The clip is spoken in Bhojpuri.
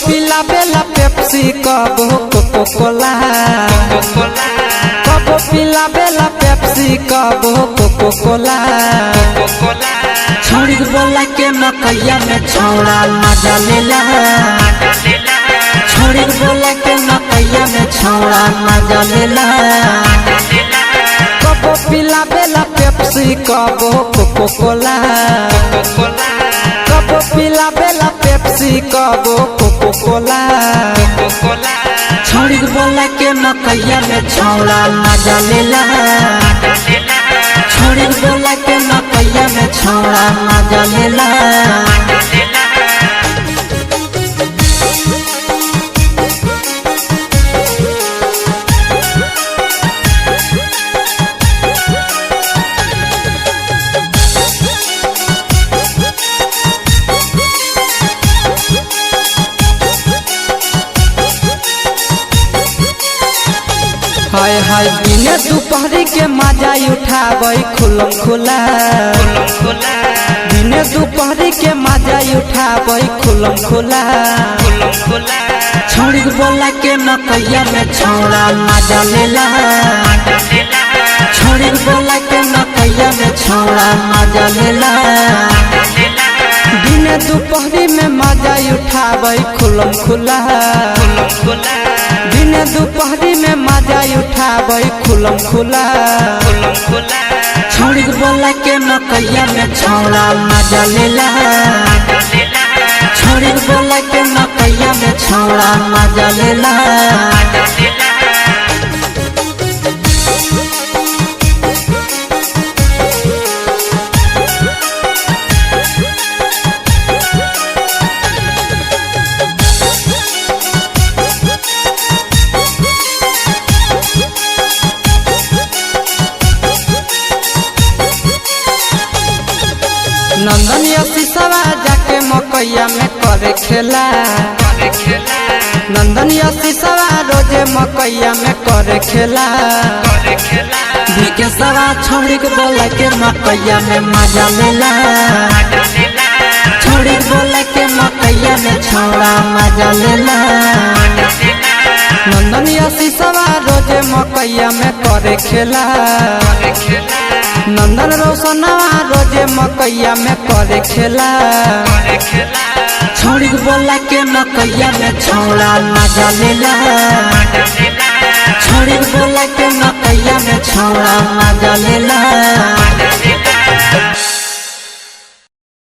पिला बेला पेप्सी कबो कोको कोला कबो पिला बेला पेप्सी कबो कोको कोला छोड़ी बोला के मकैया में छौड़ा मजा लेला छोड़ी बोला के मकैया में छौड़ा मजा लेला कबो पिला बेला पेप्सी कबो कोको कोला कबो पिला बेला पेप्सी कबो कोको कोला छोड़ी बोला के मकैया में छौड़ा मजा लेला छोड़ी बोला के मकैया में छौड़ा मजा लेला हाय हाय दिने दोपहरी के मजा उठाबै खुलम खुला दिने दोपहरी के मजा उठाबै खुलम खुला छोड़ी बोला के मकैया में छौड़ा मजा लेला छोड़ी बोला के मकैया में छौड़ा मजा लेला दिने दोपहरी में मजा उठाबै खुलम खुला दिने दोपहरी में मजा उठाबै खुलम खुला छोड़ी बोला के मकैया में छौड़ा मजा लेला छोड़ी बोला के मकैया में छौड़ा मजा लेला नंदन शीशवा जाके मकैया में करे खेला नंदन शीशवा रोजे मकैया में करे खेला विकेशवा छोड़ी बोला के मकैया में मजा लेला छोड़ी बोला के मकैया में छौड़ा मजा लेला नंदन शीशवा रोजे मकैया में करे खेला नंदन रोशनवा रोजे मकैया में करे खेला छोड़ी बोला के मकैया में छौड़ा मजा लेला छोड़ी बोला के मकैया में छौड़ा मजा लेला।